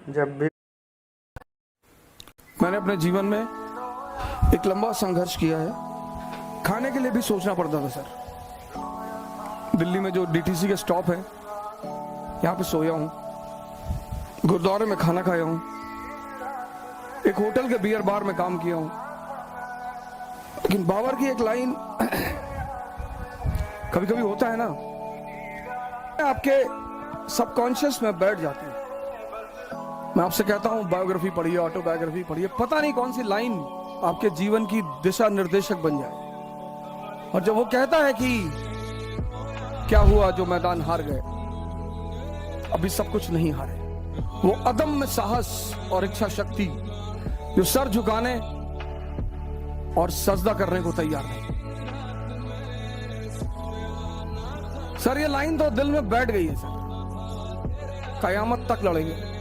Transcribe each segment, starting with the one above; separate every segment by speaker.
Speaker 1: जब भी
Speaker 2: मैंने अपने जीवन में एक लंबा संघर्ष किया है। खाने के लिए भी सोचना पड़ता था सर। दिल्ली में जो डीटीसी के स्टॉप है, यहाँ पे सोया हूँ, गुरुद्वारे में खाना खाया हूँ, एक होटल के बियर बार में काम किया हूँ। लेकिन बाबर की एक लाइन कभी कभी होता है ना, आपके सबकॉन्शियस में बैठ जाती है। मैं आपसे कहता हूं, बायोग्राफी पढ़िए, ऑटोबायोग्राफी पढ़िए, पता नहीं कौन सी लाइन आपके जीवन की दिशा निर्देशक बन जाए। और जब वो कहता है कि क्या हुआ जो मैदान हार गए, अभी सब कुछ नहीं हारे, वो अदम्य साहस और इच्छा शक्ति जो सर झुकाने और सजदा करने को तैयार नहीं। सर ये लाइन तो दिल में बैठ गई है सर, कयामत तक लड़ेंगे।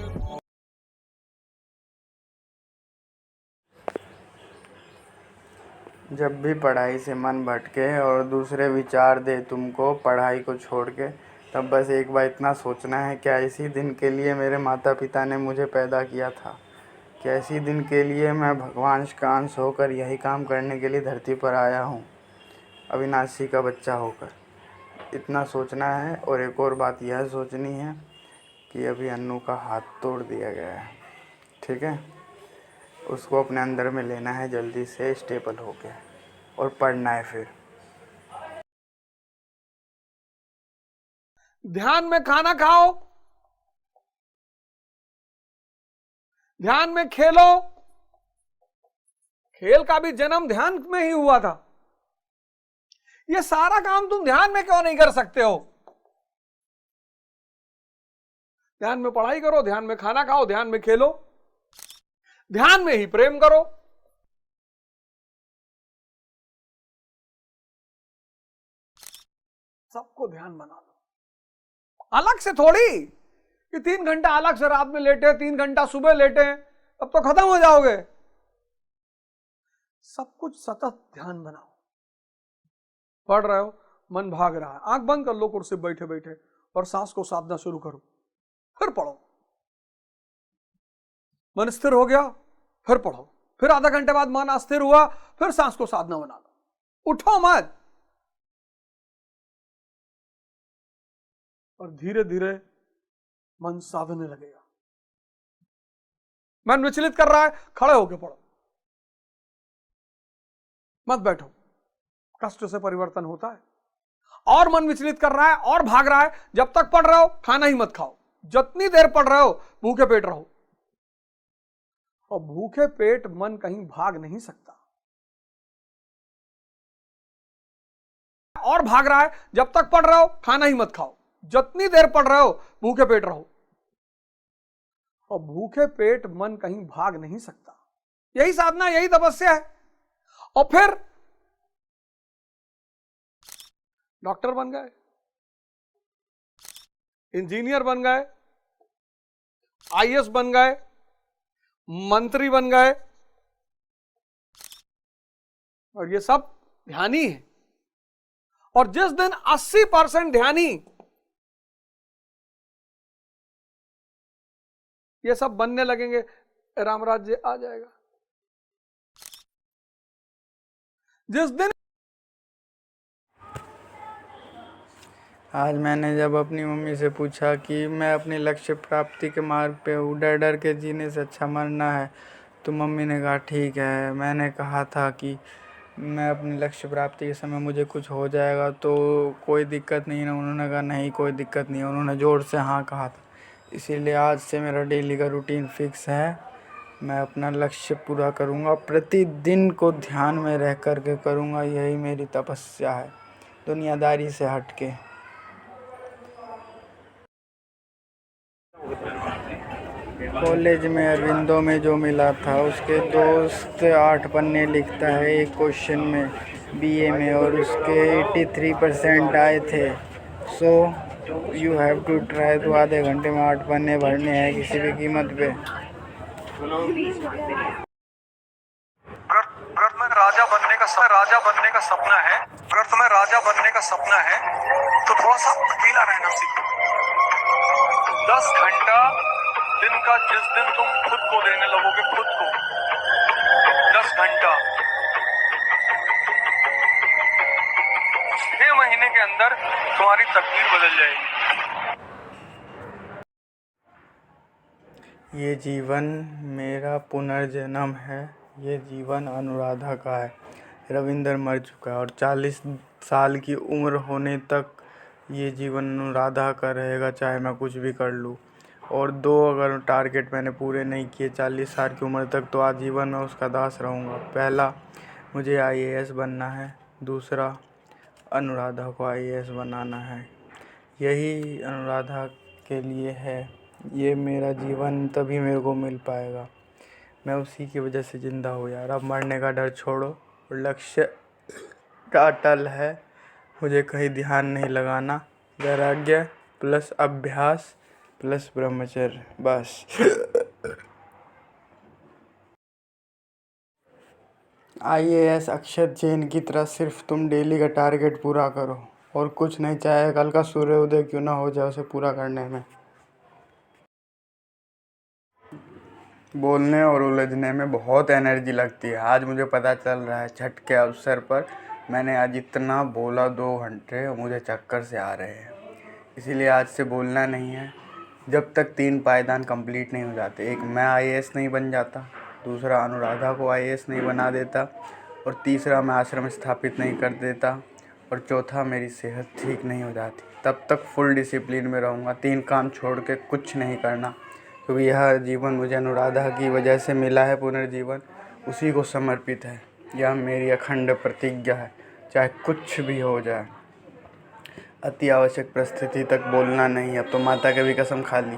Speaker 1: जब भी पढ़ाई से मन भटके और दूसरे विचार दे तुमको पढ़ाई को छोड़ के, तब बस एक बार इतना सोचना है, क्या इसी दिन के लिए मेरे माता पिता ने मुझे पैदा किया था? क्या इसी दिन के लिए मैं भगवान का अंश होकर यही काम करने के लिए धरती पर आया हूँ, अविनाशी का बच्चा होकर? इतना सोचना है। और एक और बात यह सोचनी है कि अभी अन्नू का हाथ तोड़ दिया गया है, ठीक है? उसको अपने अंदर में लेना है जल्दी से स्टेबल होके, और पढ़ना है फिर।
Speaker 2: ध्यान में खाना खाओ, ध्यान में खेलो। खेल का भी जन्म ध्यान में ही हुआ था। ये सारा काम तुम ध्यान में क्यों नहीं कर सकते हो? ध्यान में पढ़ाई करो, ध्यान में खाना खाओ, ध्यान में खेलो, ध्यान में ही प्रेम करो। सबको ध्यान बना लो। अलग से थोड़ी कि 3 घंटा अलग से रात में लेटे, 3 घंटा सुबह लेटे, तब तो खत्म हो जाओगे। सब कुछ सतत ध्यान बनाओ। पढ़ रहे हो, मन भाग रहा है, आंख बंद कर लो कुर्सी बैठे बैठे और सांस को साधना शुरू करो, फिर पढ़ो। मन स्थिर हो गया, फिर पढ़ो। फिर आधा घंटे बाद मन अस्थिर हुआ, फिर सांस को साधना बना लो। उठो मत, और धीरे धीरे मन साधने लगेगा। मन विचलित कर रहा है, खड़े होकर पढ़ो, मत बैठो। कष्ट से परिवर्तन होता है। और मन विचलित कर रहा है और भाग रहा है, जब तक पढ़ रहे हो खाना ही मत खाओ। जितनी देर पढ़ रहे हो भूखे पेट रहो। और भूखे पेट मन कहीं भाग नहीं सकता। और भाग रहा है, जब तक पढ़ रहे हो खाना ही मत खाओ। जितनी देर पढ़ रहे हो भूखे पेट रहो। और भूखे पेट मन कहीं भाग नहीं सकता। यही साधना, यही तपस्या है। और फिर डॉक्टर बन गए, इंजीनियर बन गए, आईएएस बन गए, मंत्री बन गए, और ये सब ध्यानी है। और जिस दिन 80% ध्यानी ये सब बनने लगेंगे, रामराज्य आ जाएगा। जिस दिन
Speaker 1: आज मैंने जब अपनी मम्मी से पूछा कि मैं अपनी लक्ष्य प्राप्ति के मार्ग पे हूँ, डर डर के जीने से अच्छा मरना है, तो मम्मी ने कहा ठीक है। मैंने कहा था कि मैं अपनी लक्ष्य प्राप्ति के समय मुझे कुछ हो जाएगा तो कोई दिक्कत नहीं है, उन्होंने कहा नहीं कोई दिक्कत नहीं है। उन्होंने ज़ोर से हाँ कहा था। इसीलिए आज से मेरा डेली का रूटीन फिक्स है। मैं अपना लक्ष्य पूरा करूँगा, प्रतिदिन को ध्यान में रह कर के करूँगा। यही मेरी तपस्या है, दुनियादारी से हट के। कॉलेज में अरविंदो में जो मिला था, उसके दोस्त 8 पन्ने लिखता है एक क्वेश्चन में बीए में, और उसके 83% आए थे। So you have to try. तो आधे घंटे में 8 पन्ने भरने हैं किसी भी कीमत पे।
Speaker 3: अगर तुम्हें राजा बनने का सपना है, अगर तुम्हें राजा बनने का सपना है तो थोड़ा सा अकेला रहना सीखो। 10 घंटा दिन का आएगा जिस दिन तुम खुद को देने लगोगे, खुद को 10 घंटा। 6 महीने के अंदर तुम्हारी तकदीर बदल जाएगी।
Speaker 1: ये जीवन मेरा पुनर्जन्म है, ये जीवन अनुराधा का है। रविंदर मर चुका है और 40 साल की उम्र होने तक ये जीवन अनुराधा का रहेगा, चाहे मैं कुछ भी कर लूँ। और 2 अगर टारगेट मैंने पूरे नहीं किए 40 साल की उम्र तक, तो आजीवन मैं उसका दास रहूँगा। पहला, मुझे IAS बनना है। दूसरा, अनुराधा को IAS बनाना है। यही अनुराधा के लिए है। ये मेरा जीवन तभी मेरे को मिल पाएगा, मैं उसी की वजह से ज़िंदा हूँ यार। अब मरने का डर छोड़ो, लक्ष्य अटल है, मुझे कहीं ध्यान नहीं लगाना। वैराग्य प्लस अभ्यास प्लस ब्रह्मचर्य, बस। IAS अक्षत जैन की तरह सिर्फ तुम डेली का टारगेट पूरा करो और कुछ नहीं, चाहे कल का सूर्योदय क्यों ना हो जाए उसे पूरा करने में। बोलने और उलझने में बहुत एनर्जी लगती है। आज मुझे पता चल रहा है, छठ के अवसर पर मैंने आज इतना बोला 2 घंटे, मुझे चक्कर से आ रहे हैं। इसीलिए आज से बोलना नहीं है जब तक 3 पायदान कंप्लीट नहीं हो जाते। एक, मैं IAS नहीं बन जाता। दूसरा, अनुराधा को IAS नहीं बना देता। और तीसरा, मैं आश्रम स्थापित नहीं कर देता। और चौथा, मेरी सेहत ठीक नहीं हो जाती। तब तक फुल डिसिप्लिन में रहूँगा। 3 काम छोड़ के कुछ नहीं करना, क्योंकि यह जीवन मुझे अनुराधा की वजह से मिला है। पुनर्जीवन उसी को समर्पित है। यह मेरी अखंड प्रतिज्ञा है, चाहे कुछ भी हो जाए। अति आवश्यक परिस्थिति तक बोलना नहीं। अब तो माता की भी कसम खा ली।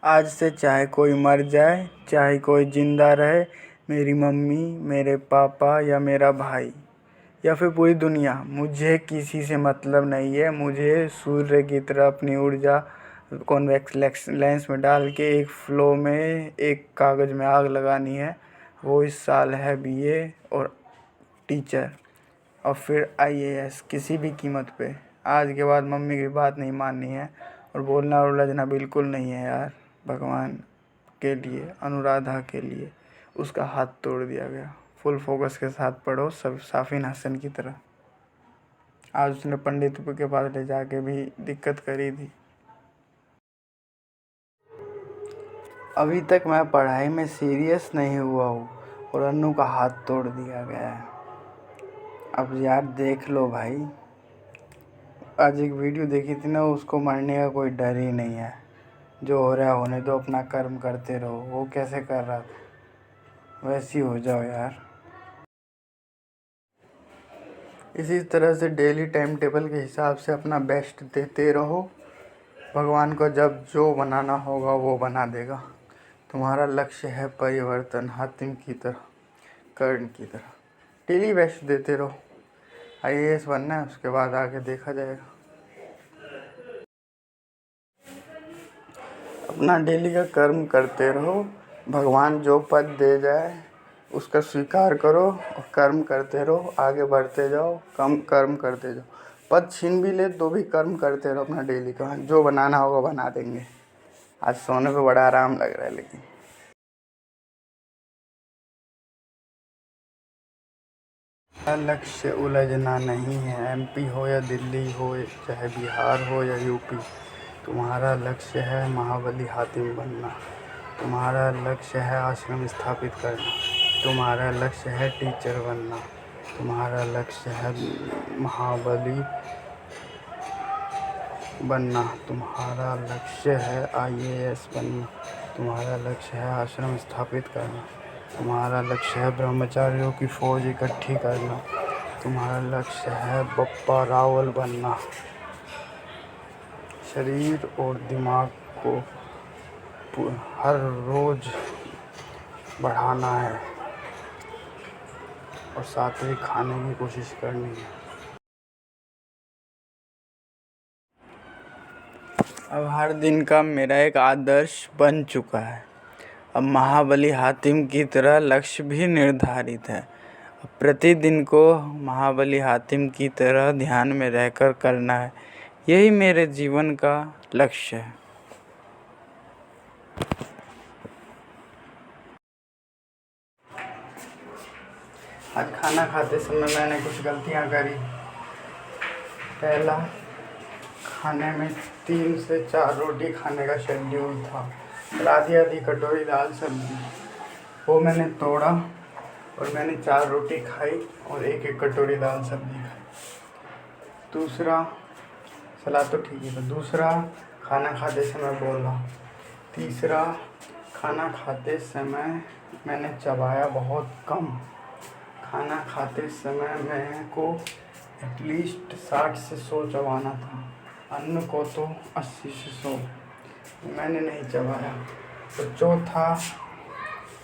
Speaker 1: आज से चाहे कोई मर जाए, चाहे कोई जिंदा रहे, मेरी मम्मी, मेरे पापा या मेरा भाई या फिर पूरी दुनिया, मुझे किसी से मतलब नहीं है। मुझे सूर्य की तरह अपनी ऊर्जा कॉन्वेक्स लेंस में डाल के एक फ्लो में, एक कागज़ में आग लगानी है। वो इस साल है BA और टीचर, और फिर IAS किसी भी कीमत पे। आज के बाद मम्मी की बात नहीं माननी है और बोलना और उलझना बिल्कुल नहीं है यार। भगवान के लिए, अनुराधा के लिए उसका हाथ तोड़ दिया गया। फुल फोकस के साथ पढ़ो, सब साफिन हसन की तरह। आज उसने पंडित के पास ले जाके भी दिक्कत करी थी। अभी तक मैं पढ़ाई में सीरियस नहीं हुआ हूँ और अन्नू का हाथ तोड़ दिया गया है। अब यार देख लो भाई, आज एक वीडियो देखी थी ना, उसको मरने का कोई डर ही नहीं है। जो हो रहा है होने दो, अपना कर्म करते रहो। वो कैसे कर रहा था वैसे ही हो जाओ यार। इसी तरह से डेली टाइम टेबल के हिसाब से अपना बेस्ट देते रहो। भगवान को जब जो बनाना होगा वो बना देगा। तुम्हारा लक्ष्य है परिवर्तन, हातिम की तरह, कर्ण की तरह। डेली बेस्ट देते रहो। IAS बनना है, उसके बाद आगे देखा जाएगा। अपना डेली का कर्म करते रहो। भगवान जो पद दे जाए उसका स्वीकार करो और कर्म करते रहो। आगे बढ़ते जाओ, कम कर्म करते जाओ। पद छीन भी ले तो भी कर्म करते रहो अपना डेली का। जो बनाना होगा बना देंगे। आज सोने पे बड़ा आराम लग रहा है। लेकिन लक्ष्य उलझना नहीं है। MP हो या दिल्ली हो, चाहे बिहार हो या UP, तुम्हारा लक्ष्य है महाबली हातिम बनना। तुम्हारा लक्ष्य है आश्रम स्थापित करना। तुम्हारा लक्ष्य है टीचर बनना। तुम्हारा लक्ष्य है महाबली बनना। तुम्हारा लक्ष्य है IAS बनना। तुम्हारा लक्ष्य है आश्रम स्थापित करना। तुम्हारा लक्ष्य है ब्रह्मचारियों की फौज इकट्ठी करना। तुम्हारा लक्ष्य है बप्पा रावल बनना। शरीर और दिमाग को हर रोज बढ़ाना है और सात्विक खाने की कोशिश करनी है। अब हर दिन का मेरा एक आदर्श बन चुका है। अब महाबली हातिम की तरह लक्ष्य भी निर्धारित है। अब प्रतिदिन को महाबली हातिम की तरह ध्यान में रहकर करना है। यही मेरे जीवन का लक्ष्य है। आज खाना खाते समय मैंने कुछ गलतियां करी। पहला, खाने में 3 से 4 रोटी खाने का शेड्यूल था और आधी आधी कटोरी दाल सब्जी, वो मैंने तोड़ा और मैंने 4 रोटी खाई और एक एक कटोरी दाल सब्जी खाई। दूसरा, सलाद तो ठीक ही था। दूसरा, खाना खाते समय बोला। तीसरा, खाना खाते समय मैंने चबाया बहुत कम। खाना खाते समय मेरे को एटलीस्ट 60 से 100 चबाना था, अन्न को तो 80 से 100 मैंने नहीं चबाया। तो चौथा,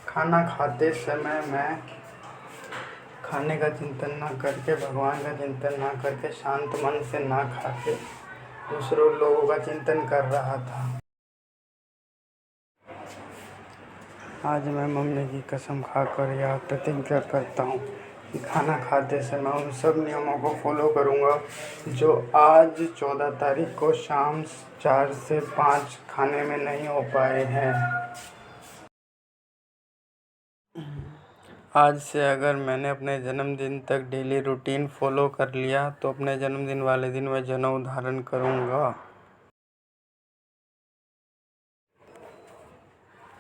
Speaker 1: खाना खाते समय मैं खाने का चिंतन ना करके, भगवान का चिंतन ना करके, शांत मन से ना खा के दूसरों लोगों का चिंतन कर रहा था। आज मैं मम्मी की कसम खाकर यह प्रतिज्ञा करता हूँ कि खाना खाते समय उन सब नियमों को फॉलो करूँगा जो आज 14 तारीख को शाम 4 से 5 खाने में नहीं हो पाए हैं। आज से अगर मैंने अपने जन्मदिन तक डेली रूटीन फॉलो कर लिया तो अपने जन्मदिन वाले दिन मैं जनेऊ धारण करूँगा।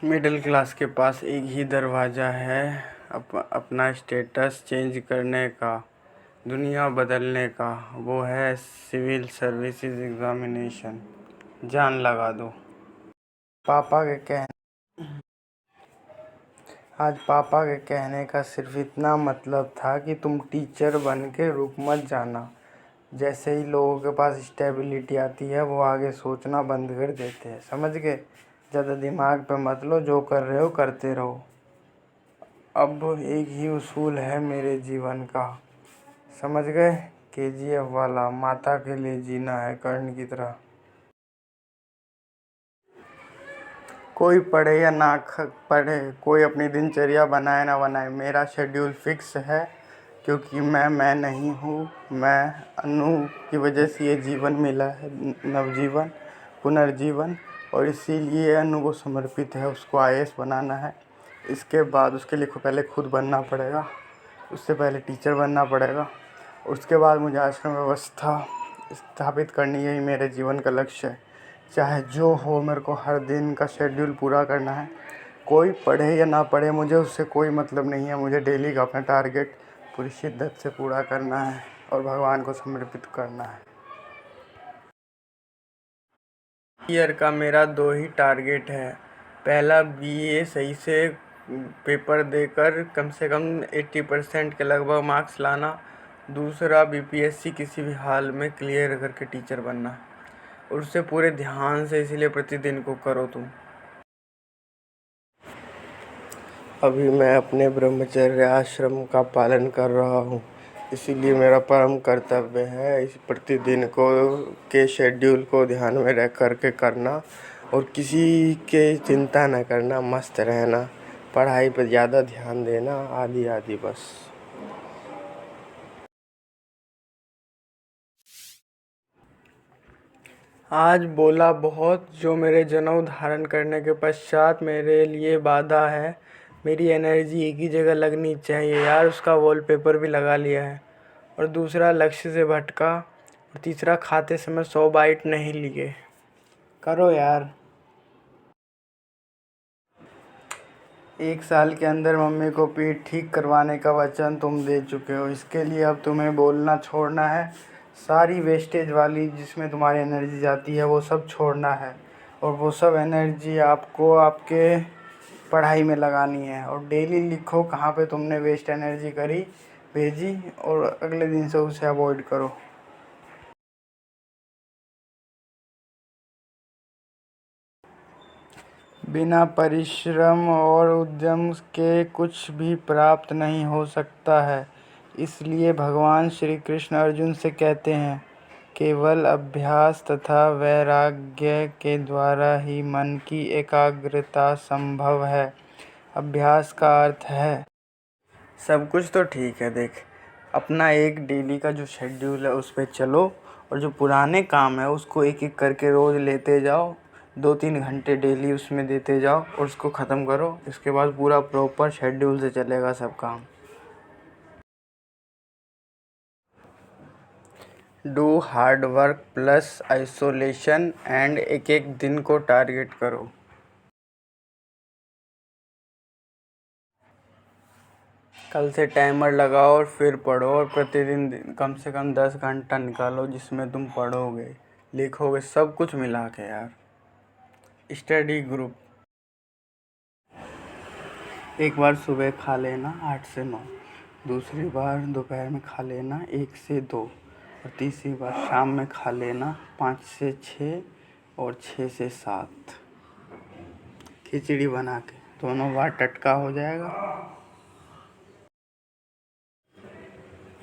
Speaker 1: मिडिल क्लास के पास एक ही दरवाज़ा है अपना स्टेटस चेंज करने का, दुनिया बदलने का, वो है सिविल सर्विसेज एग्ज़ामिनेशन। जान लगा दो। आज पापा के कहने का सिर्फ इतना मतलब था कि तुम टीचर बन के रुक मत जाना। जैसे ही लोगों के पास स्टेबिलिटी आती है वो आगे सोचना बंद कर देते हैं, समझ गए? ज़्यादा दिमाग पे मत लो, जो कर रहे हो करते रहो। अब एक ही उसूल है मेरे जीवन का, समझ गए? KGF वाला, माता के लिए जीना है कर्ण की तरह। कोई पढ़े या ना पढ़े, कोई अपनी दिनचर्या बनाए ना बनाए, मेरा शेड्यूल फिक्स है क्योंकि मैं नहीं हूँ। मैं अनु की वजह से ये जीवन मिला है, नवजीवन, पुनर्जीवन, और इसीलिए अनु को समर्पित है। उसको IAS बनाना है। इसके बाद उसके लिए पहले खुद बनना पड़ेगा, उससे पहले टीचर बनना पड़ेगा, उसके बाद मुझे आश्रम व्यवस्था स्थापित करनी, यही मेरे जीवन का लक्ष्य है। चाहे जो हो, मेरे को हर दिन का शेड्यूल पूरा करना है। कोई पढ़े या ना पढ़े, मुझे उससे कोई मतलब नहीं है। मुझे डेली का अपना टारगेट पूरी शिद्दत से पूरा करना है और भगवान को समर्पित करना है। ईयर का मेरा 2 ही टारगेट है। पहला, BA सही से पेपर देकर कम से कम 80% के लगभग मार्क्स लाना। दूसरा, BPSC किसी भी हाल में क्लियर करके टीचर बनना, और उससे पूरे ध्यान से, इसीलिए प्रतिदिन को करो तुम। अभी मैं अपने ब्रह्मचर्य आश्रम का पालन कर रहा हूँ, इसीलिए मेरा परम कर्तव्य है इस प्रतिदिन को के शेड्यूल को ध्यान में रख करके करना और किसी के चिंता न करना, मस्त रहना, पढ़ाई पर ज़्यादा ध्यान देना, आदि आदि बस। आज बोला बहुत, जो मेरे जनेऊ धारण करने के पश्चात मेरे लिए बाधा है। मेरी एनर्जी एक ही जगह लगनी चाहिए यार, उसका वॉलपेपर भी लगा लिया है। और दूसरा, लक्ष्य से भटका। और तीसरा, खाते समय 100 बाइट नहीं लिए। करो यार। 1 साल के अंदर मम्मी को पेट ठीक करवाने का वचन तुम दे चुके हो। इसके लिए अब तुम्हें बोलना छोड़ना है। सारी वेस्टेज वाली जिसमें तुम्हारी एनर्जी जाती है वो सब छोड़ना है, और वो सब एनर्जी आपको आपके पढ़ाई में लगानी है। और डेली लिखो कहाँ पे तुमने वेस्ट एनर्जी भेजी, और अगले दिन से उसे अवॉइड करो। बिना परिश्रम और उद्यम के कुछ भी प्राप्त नहीं हो सकता है। इसलिए भगवान श्री कृष्ण अर्जुन से कहते हैं, केवल अभ्यास तथा वैराग्य के द्वारा ही मन की एकाग्रता संभव है। अभ्यास का अर्थ है, सब कुछ तो ठीक है, देख अपना एक डेली का जो शेड्यूल है उस पे चलो, और जो पुराने काम है उसको एक एक करके रोज़ लेते जाओ, 2-3 घंटे डेली उसमें देते जाओ और उसको ख़त्म करो। इसके बाद पूरा प्रॉपर शेड्यूल से चलेगा सब काम। Do hard work plus isolation and एक एक दिन को टारगेट करो। कल से टाइमर लगाओ और फिर पढ़ो, और प्रतिदिन कम से कम 10 घंटा निकालो जिसमें तुम पढ़ोगे, लिखोगे, सब कुछ मिला के यार। स्टडी ग्रुप, एक बार सुबह खा लेना 8 से 9, दूसरी बार दोपहर में खा लेना 1 से 2, और तीसरी बार शाम में खा लेना 5 से 6 और 6 से 7। खिचड़ी बना के दोनों बार टटका हो जाएगा।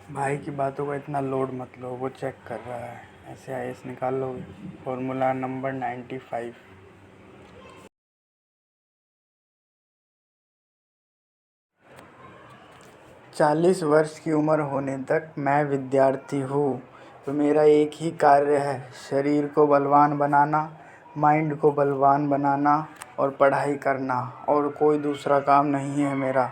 Speaker 1: भाई की बातों का इतना लोड मत लो, वो चेक कर रहा है, ऐसे आईएएस निकाल लोगे। Formula number 95। 40 वर्ष की उम्र होने तक मैं विद्यार्थी हूँ, तो मेरा एक ही कार्य है, शरीर को बलवान बनाना, माइंड को बलवान बनाना और पढ़ाई करना, और कोई दूसरा काम नहीं है मेरा।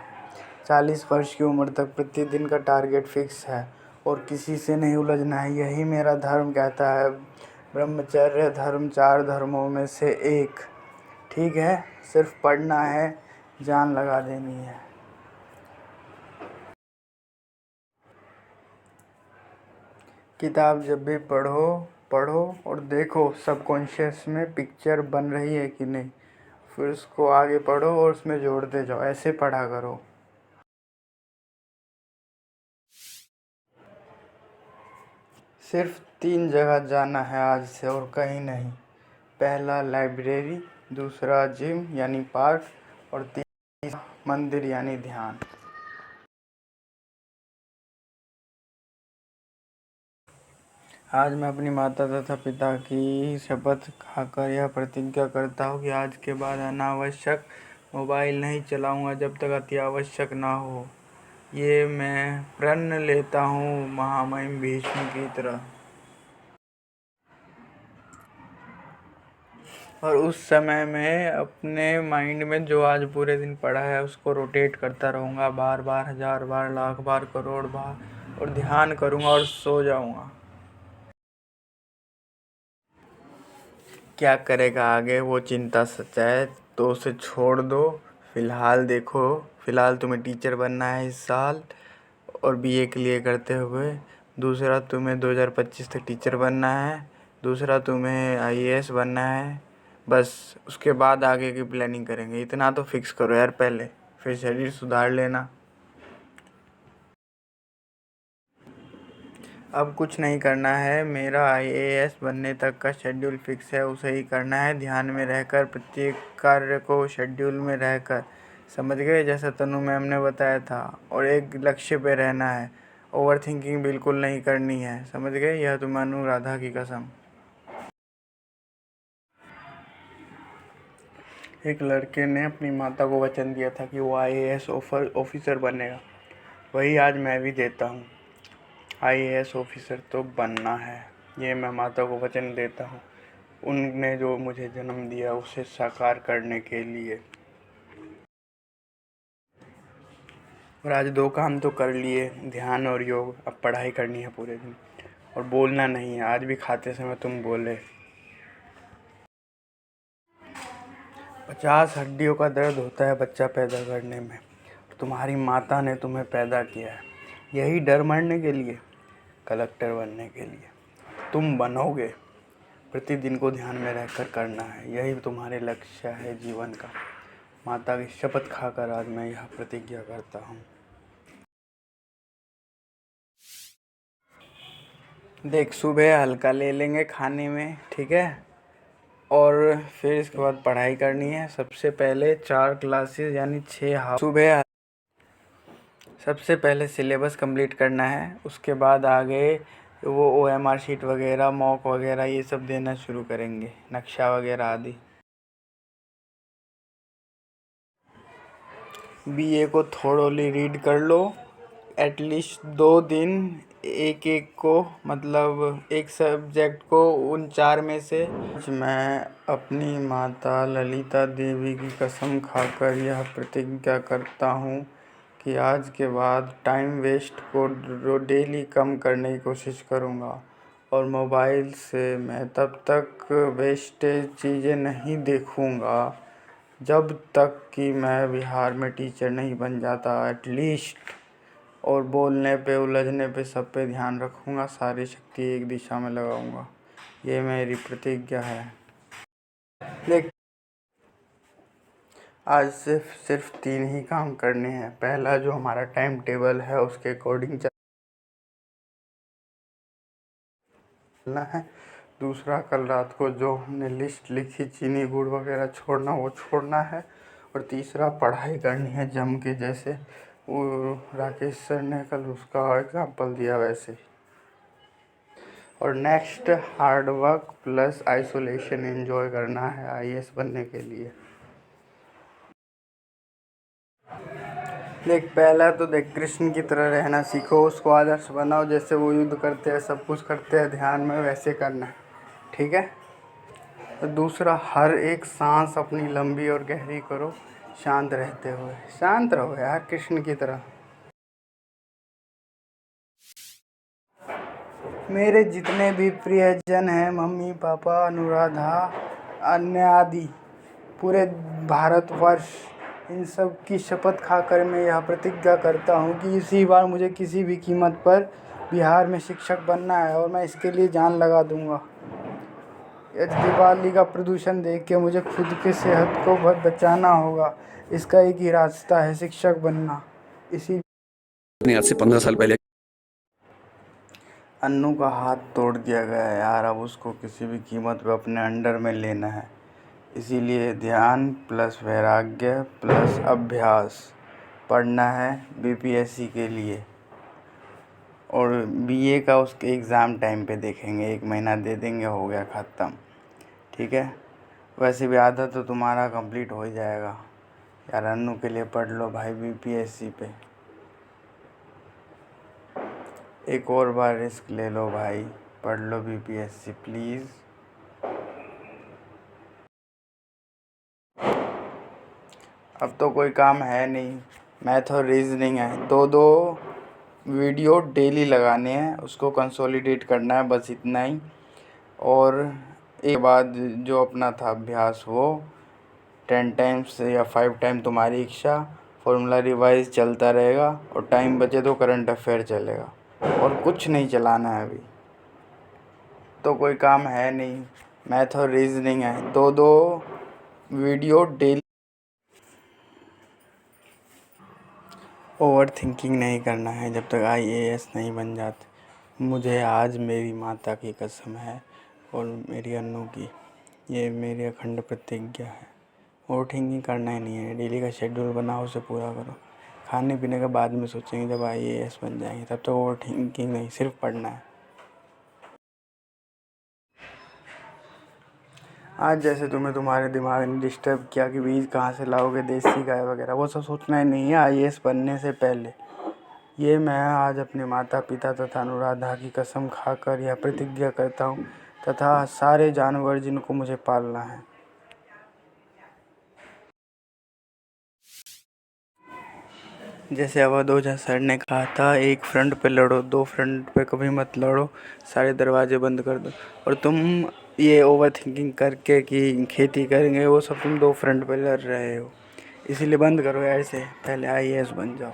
Speaker 1: 40 वर्ष की उम्र तक प्रतिदिन का टारगेट फिक्स है और किसी से नहीं उलझना है, यही मेरा धर्म कहता है। ब्रह्मचर्य धर्म 4 धर्मों में से एक। ठीक है, सिर्फ पढ़ना है, जान लगा देनी है। किताब जब भी पढ़ो पढ़ो और देखो सबकॉन्शियस में पिक्चर बन रही है कि नहीं, फिर उसको आगे पढ़ो और उसमें जोड़ते जाओ, ऐसे पढ़ा करो। सिर्फ 3 जगह जाना है आज से और कहीं नहीं। पहला लाइब्रेरी, दूसरा जिम यानी पार्क, और तीसरा मंदिर यानी ध्यान। आज मैं अपनी माता तथा पिता की शपथ खाकर यह प्रतिज्ञा करता हूँ कि आज के बाद अनावश्यक मोबाइल नहीं चलाऊँगा जब तक अति आवश्यक ना हो। ये मैं प्रण लेता हूँ महामहिम भीष्म की तरह। और उस समय में अपने माइंड में जो आज पूरे दिन पढ़ा है उसको रोटेट करता रहूँगा, बार बार, 1000 बार, लाख बार, करोड़ बार, और ध्यान करूँगा और सो जाऊँगा। क्या करेगा आगे वो चिंता सच है, तो उसे छोड़ दो। फ़िलहाल देखो, फ़िलहाल तुम्हें टीचर बनना है इस साल और बीए क्लियर करते हुए। दूसरा, तुम्हें 2025 तक टीचर बनना है। दूसरा, तुम्हें आईएएस बनना है। बस उसके बाद आगे की प्लानिंग करेंगे। इतना तो फिक्स करो यार पहले, फिर शरीर सुधार लेना। अब कुछ नहीं करना है, मेरा आईएएस बनने तक का शेड्यूल फिक्स है, उसे ही करना है, ध्यान में रहकर, प्रत्येक कार्य को शेड्यूल में रहकर। समझ गए, जैसा तनु मैम ने बताया था, और एक लक्ष्य पे रहना है। ओवर थिंकिंग बिल्कुल नहीं करनी है, समझ गए, यह तुम अनुराधा की कसम। एक लड़के ने अपनी माता को वचन दिया था कि वो आईएएस ऑफिसर बनेगा, वही आज मैं भी देता हूँ। आईएएस ऑफिसर तो बनना है, ये मैं माता को वचन देता हूँ, उनने जो मुझे जन्म दिया उसे साकार करने के लिए। और आज 2 काम तो कर लिए, ध्यान और योग। अब पढ़ाई करनी है पूरे दिन, और बोलना नहीं है। आज भी खाते समय तुम बोले। 50 हड्डियों का दर्द होता है बच्चा पैदा करने में, तुम्हारी माता ने तुम्हें पैदा किया है यही डर मरने के लिए, कलेक्टर बनने के लिए। तुम बनोगे, प्रतिदिन को ध्यान में रहकर करना है, यही तुम्हारे लक्ष्य है जीवन का। माता की शपथ खाकर आज मैं यह प्रतिज्ञा करता हूँ। देख, सुबह हल्का ले लेंगे खाने में, ठीक है, और फिर इसके बाद पढ़ाई करनी है। सबसे पहले 4 क्लासेस यानी 6 हाफ सुबह। सबसे पहले सिलेबस कंप्लीट करना है, उसके बाद आगे वो ओएमआर शीट वगैरह, मॉक वगैरह ये सब देना शुरू करेंगे, नक्शा वगैरह आदि। बीए को थोड़ोली रीड कर लो, एटलीस्ट 2 दिन एक एक को, मतलब एक सब्जेक्ट को उन 4 में से। मैं अपनी माता ललिता देवी की कसम खाकर यह प्रतिज्ञा करता हूँ कि आज के बाद टाइम वेस्ट को डेली कम करने की कोशिश करूँगा और मोबाइल से मैं तब तक वेस्टेज चीज़ें नहीं देखूँगा जब तक कि मैं बिहार में टीचर नहीं बन जाता एटलीस्ट। और बोलने पे, उलझने पे, सब पे ध्यान रखूँगा, सारी शक्ति एक दिशा में लगाऊँगा। ये मेरी प्रतिज्ञा है। देख, आज सिर्फ 3 ही काम करने हैं। पहला, जो हमारा टाइम टेबल है उसके अकॉर्डिंग चलना है। दूसरा, कल रात को जो हमने लिस्ट लिखी चीनी गुड़ वगैरह छोड़ना, वो छोड़ना है। और तीसरा, पढ़ाई करनी है जम के, जैसे वो राकेश सर ने कल उसका एग्जाम्पल दिया वैसे। और next, hard work plus isolation enjoy करना है आईएएस बनने के लिए। देख, पहला तो देख, कृष्ण की तरह रहना सीखो, उसको आदर्श बनाओ। जैसे वो युद्ध करते हैं, सब कुछ करते हैं ध्यान में, वैसे करना है, ठीक है। और दूसरा, हर एक सांस अपनी लंबी और गहरी करो, शांत रहते हुए। शांत रहो यार, कृष्ण की तरह। मेरे जितने भी प्रियजन हैं, मम्मी पापा, अनुराधा, अन्य आदि, पूरे भारतवर्ष, इन सब की शपथ खाकर मैं यह प्रतिज्ञा करता हूँ कि इसी बार मुझे किसी भी कीमत पर बिहार में शिक्षक बनना है और मैं इसके लिए जान लगा दूँगा। दिवाली का प्रदूषण देख के मुझे खुद के सेहत को बहुत बचाना होगा। इसका एक ही रास्ता है, शिक्षक बनना। इसी
Speaker 2: आज से 15 साल पहले
Speaker 1: अन्नू का हाथ तोड़ दिया गया है यार, अब उसको किसी भी कीमत पे अपने अंडर में लेना है। इसीलिए ध्यान प्लस वैराग्य प्लस अभ्यास पढ़ना है बीपीएससी के लिए। और बीए का उसके एग्ज़ाम टाइम पे देखेंगे, 1 महीना दे देंगे, हो गया ख़त्म, ठीक है। वैसे भी आधा तो तुम्हारा कंप्लीट हो ही जाएगा यार। अन्नू के लिए पढ़ लो भाई बीपीएससी पे। एक और बार रिस्क ले लो भाई, पढ़ लो बीपीएससी प्लीज़। अब तो कोई काम है नहीं, मैथ और रीजनिंग है। 2-2 वीडियो डेली लगाने हैं, उसको कंसोलिडेट करना है, बस इतना ही। और एक बाद जो अपना था अभ्यास, वो 10 टाइम्स या 5 टाइम तुम्हारी इच्छा, फॉर्मूला रिवाइज चलता रहेगा। और टाइम बचे तो करंट अफेयर चलेगा, और कुछ नहीं चलाना है अभी तो कोई काम है नहीं, मैथ और रीजनिंग है। 2-2 वीडियो डेली। ओवर थिंकिंग नहीं करना है जब तक आईएएस नहीं बन जाते। मुझे आज मेरी माता की कसम है और मेरी अन्नू की, ये मेरी अखंड प्रतिज्ञा है। ओवर थिंकिंग करना ही नहीं है। डेली का शेड्यूल बनाओ, उसे पूरा करो। खाने पीने का बाद में सोचेंगे, जब आईएएस बन जाएंगे तब तक ओवर थिंकिंग नहीं, सिर्फ पढ़ना है। आज जैसे तुम्हारे दिमाग ने डिस्टर्ब किया कि बीज कहाँ से लाओगे, देसी गाय वगैरह, वो सब सोचना ही नहीं है आईएएस बनने से पहले। ये मैं आज अपने माता पिता तथा अनुराधा की कसम खाकर यह प्रतिज्ञा करता हूँ, तथा सारे जानवर जिनको मुझे पालना है। जैसे अवध ओझा सर ने कहा था, 1 फ्रंट पे लड़ो, 2 फ्रंट पे कभी मत लड़ो, सारे दरवाजे बंद कर दो। और तुम ये ओवर थिंकिंग करके कि खेती करेंगे, वो सब तुम 2 फ्रंट पे लड़ रहे हो। इसीलिए बंद करो ऐसे, पहले आईएएस बन जाओ।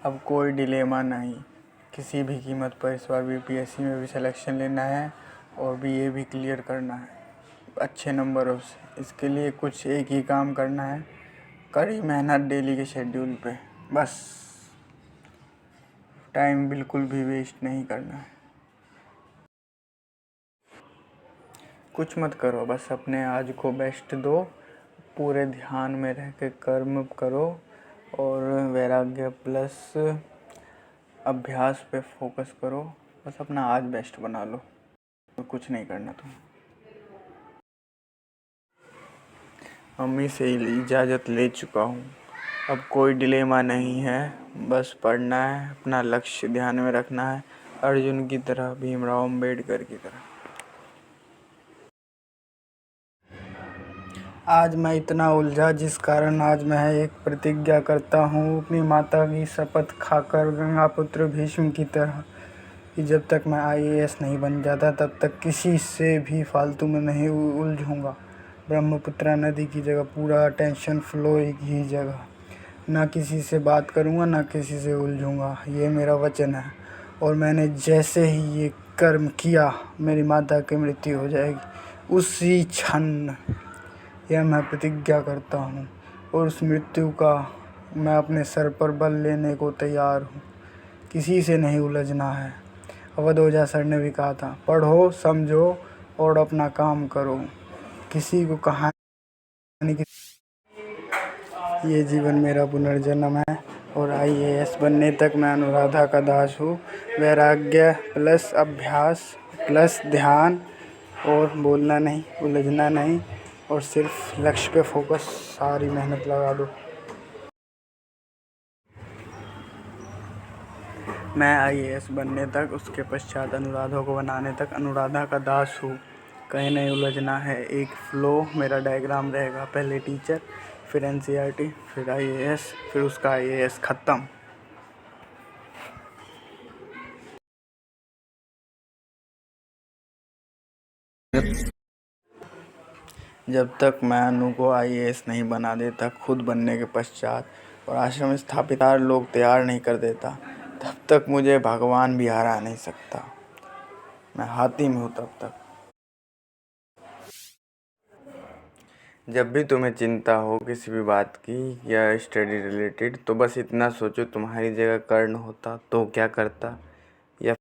Speaker 1: अब कोई डिलेमा नहीं, किसी भी कीमत पर इस बार बीपीएससी में भी सिलेक्शन लेना है और बीए भी क्लियर करना है अच्छे नंबरों से। इसके लिए कुछ एक ही काम करना है, कड़ी मेहनत डेली के शेड्यूल पे, बस। टाइम बिल्कुल भी वेस्ट नहीं करना है। कुछ मत करो, बस अपने आज को बेस्ट दो, पूरे ध्यान में रह के कर्म करो और वैराग्य प्लस अभ्यास पे फोकस करो। बस अपना आज बेस्ट बना लो, तो कुछ नहीं करना तुम। मम्मी से इजाज़त ले चुका हूँ। अब कोई डिलेमा नहीं है, बस पढ़ना है, अपना लक्ष्य ध्यान में रखना है, अर्जुन की तरह, भीमराव अम्बेडकर की तरह। आज मैं इतना उलझा जिस कारण आज मैं एक प्रतिज्ञा करता हूँ अपनी माता की शपथ खाकर गंगापुत्र भीष्म की तरह कि जब तक मैं IAS नहीं बन जाता तब तक किसी से भी फालतू में नहीं उलझूँगा। ब्रह्मपुत्र नदी की जगह पूरा अटेंशन फ्लो एक ही जगह। ना किसी से बात करूँगा, ना किसी से उलझूँगा, ये मेरा वचन है। और मैंने जैसे ही ये कर्म किया मेरी माता की मृत्यु हो जाएगी। उसी क्षण यह मैं प्रतिज्ञा करता हूँ और उस मृत्यु का मैं अपने सर पर बल लेने को तैयार हूँ। किसी से नहीं उलझना है। अवध ओझा सर ने भी कहा था, पढ़ो, समझो और अपना काम करो, किसी को कहानी की। ये जीवन मेरा पुनर्जन्म है और IAS बनने तक मैं अनुराधा का दास हूँ। वैराग्य प्लस अभ्यास प्लस ध्यान और बोलना नहीं, उलझना नहीं और सिर्फ लक्ष्य पे फोकस, सारी मेहनत लगा दो। मैं IAS बनने तक, उसके पश्चात अनुराधा को बनाने तक अनुराधा का दास हूँ। कहीं नहीं उलझना है। एक फ्लो मेरा डायग्राम रहेगा, पहले टीचर, फिर NCERT, फिर IAS, फिर उसका IAS ख़त्म। जब तक मैं अनु को IAS नहीं बना देता खुद बनने के पश्चात और आश्रम स्थापित लोग तैयार नहीं कर देता, तब तक मुझे भगवान भी हरा नहीं सकता। मैं हाथी में हूँ तब तक। जब भी तुम्हें चिंता हो किसी भी बात की या स्टडी रिलेटेड, तो बस इतना सोचो, तुम्हारी जगह कर्ण होता तो क्या करता। या